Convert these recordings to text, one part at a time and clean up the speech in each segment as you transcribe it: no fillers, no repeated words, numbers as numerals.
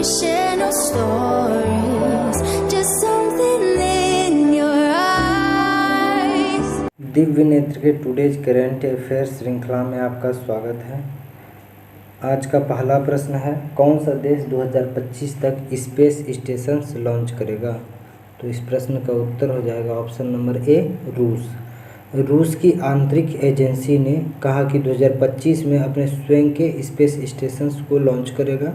share no stories, just something in your eyes. Divya नेत्र के today's current affairs श्रृंखला में आपका स्वागत है। आज का पहला प्रश्न है, कौन सा देश 2025 तक स्पेस स्टेशंस लॉन्च करेगा? तो इस प्रश्न का उत्तर हो जाएगा ऑप्शन नंबर ए, रूस। रूस की आंतरिक एजेंसी ने कहा कि 2025 में अपने स्वयं के स्पेस स्टेशंस को लॉन्च करेगा।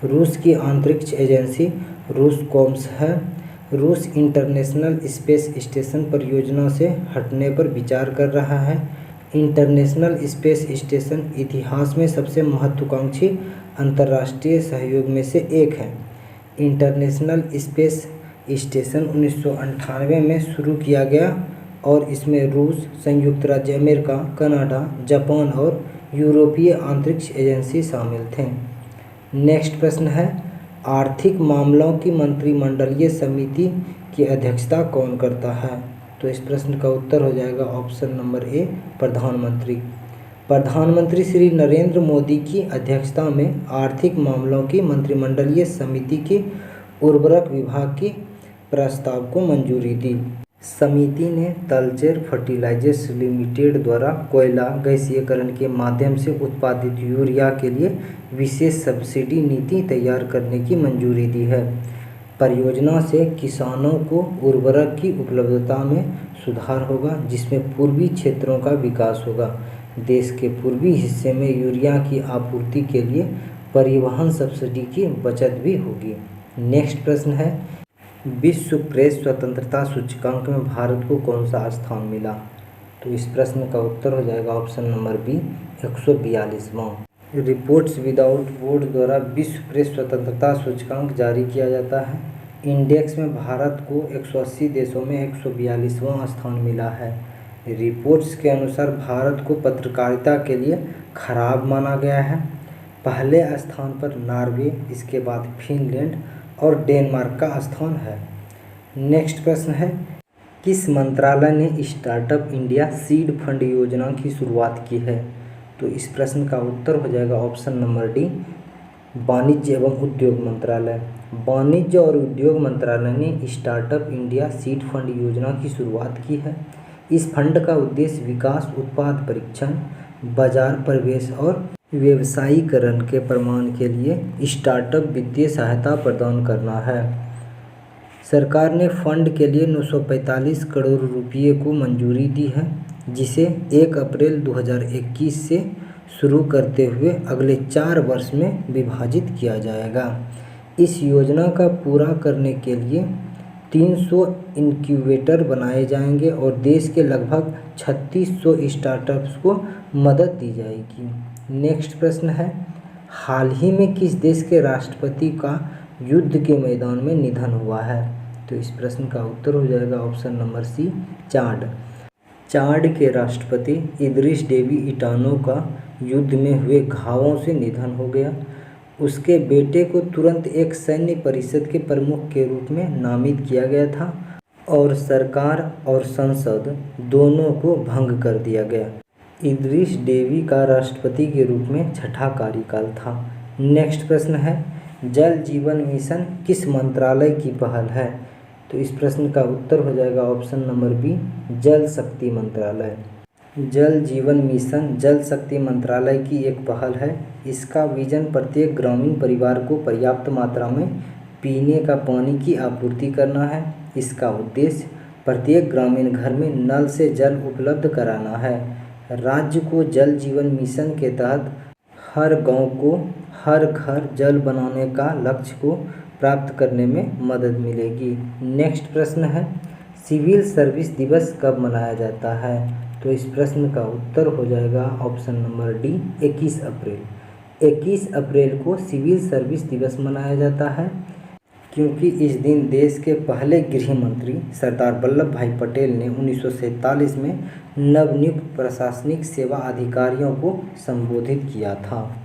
रूस की अंतरिक्ष एजेंसी रोसकॉस्मोस है। रूस इंटरनेशनल स्पेस स्टेशन परियोजना से हटने पर विचार कर रहा है। इंटरनेशनल स्पेस स्टेशन इतिहास में सबसे महत्वाकांक्षी अंतर्राष्ट्रीय सहयोग में से एक है। इंटरनेशनल स्पेस स्टेशन 1998 में शुरू किया गया और इसमें रूस, संयुक्त राज्य अमेरिका, कनाडा, जापान और यूरोपीय अंतरिक्ष एजेंसी शामिल थे। नेक्स्ट प्रश्न है, आर्थिक मामलों की मंत्रिमंडलीय समिति की अध्यक्षता कौन करता है? तो इस प्रश्न का उत्तर हो जाएगा ऑप्शन नंबर ए, प्रधानमंत्री। प्रधानमंत्री श्री नरेंद्र मोदी की अध्यक्षता में आर्थिक मामलों की मंत्रिमंडलीय समिति की उर्वरक विभाग की प्रस्ताव को मंजूरी दी। समिति ने तलचेर फर्टिलाइजर्स लिमिटेड द्वारा कोयला गैसीकरण के माध्यम से उत्पादित यूरिया के लिए विशेष सब्सिडी नीति तैयार करने की मंजूरी दी है। परियोजना से किसानों को उर्वरक की उपलब्धता में सुधार होगा, जिसमें पूर्वी क्षेत्रों का विकास होगा। देश के पूर्वी हिस्से में यूरिया की आपूर्ति के लिए परिवहन सब्सिडी की बचत भी होगी। नेक्स्ट प्रश्न है, विश्व प्रेस स्वतंत्रता सूचकांक में भारत को कौन सा स्थान मिला? तो इस प्रश्न का उत्तर हो जाएगा ऑप्शन नंबर बी, 142वां। रिपोर्ट्स विदाउट बोर्ड द्वारा विश्व प्रेस स्वतंत्रता सूचकांक जारी किया जाता है। इंडेक्स में भारत को 180 देशों में 142वां स्थान मिला है। रिपोर्ट्स के अनुसार भारत को पत्रकारिता के लिए खराब माना गया है। पहले स्थान पर नॉर्वे, इसके बाद फिनलैंड और डेनमार्क का स्थान है। नेक्स्ट प्रश्न है, किस मंत्रालय ने स्टार्टअप इंडिया सीड फंड योजना की शुरुआत की है? तो इस प्रश्न का उत्तर हो जाएगा ऑप्शन नंबर डी, वाणिज्य एवं उद्योग मंत्रालय। वाणिज्य और उद्योग मंत्रालय ने स्टार्टअप इंडिया सीड फंड योजना की शुरुआत की है। इस फंड का उद्देश्य विकास, उत्पाद परीक्षण, बाजार प्रवेश और व्यवसायीकरण के प्रमाण के लिए स्टार्टअप वित्तीय सहायता प्रदान करना है। सरकार ने फंड के लिए 945 करोड़ रुपये को मंजूरी दी है, जिसे 1 अप्रैल 2021 से शुरू करते हुए अगले 4 वर्ष में विभाजित किया जाएगा। इस योजना का पूरा करने के लिए 300 इनक्यूबेटर बनाए जाएंगे और देश के लगभग 3600 स्टार्टअप्स को मदद दी जाएगी। नेक्स्ट प्रश्न है, हाल ही में किस देश के राष्ट्रपति का युद्ध के मैदान में निधन हुआ है? तो इस प्रश्न का उत्तर हो जाएगा ऑप्शन नंबर सी, चाड। चाड के राष्ट्रपति इदरिस डेबी इटानो का युद्ध में हुए घावों से निधन हो गया। उसके बेटे को तुरंत एक सैन्य परिषद के प्रमुख के रूप में नामित किया गया था और सरकार और संसद दोनों को भंग कर दिया गया। इदरिस डेबी का राष्ट्रपति के रूप में छठा कार्यकाल था। नेक्स्ट प्रश्न है, जल जीवन मिशन किस मंत्रालय की पहल है? तो इस प्रश्न का उत्तर हो जाएगा ऑप्शन नंबर बी, जल शक्ति मंत्रालय। जल जीवन मिशन जल शक्ति मंत्रालय की एक पहल है। इसका विजन प्रत्येक ग्रामीण परिवार को पर्याप्त मात्रा में पीने का पानी की आपूर्ति करना है। इसका उद्देश्य प्रत्येक ग्रामीण घर में नल से जल उपलब्ध कराना है। राज्य को जल जीवन मिशन के तहत हर गांव को हर घर जल बनाने का लक्ष्य को प्राप्त करने में मदद मिलेगी। नेक्स्ट प्रश्न है, सिविल सर्विस दिवस कब मनाया जाता है? तो इस प्रश्न का उत्तर हो जाएगा ऑप्शन नंबर डी, 21 अप्रैल। 21 अप्रैल को सिविल सर्विस दिवस मनाया जाता है, क्योंकि इस दिन देश के पहले गृह मंत्री सरदार वल्लभ भाई पटेल ने 1947 में नवनियुक्त प्रशासनिक सेवा अधिकारियों को संबोधित किया था।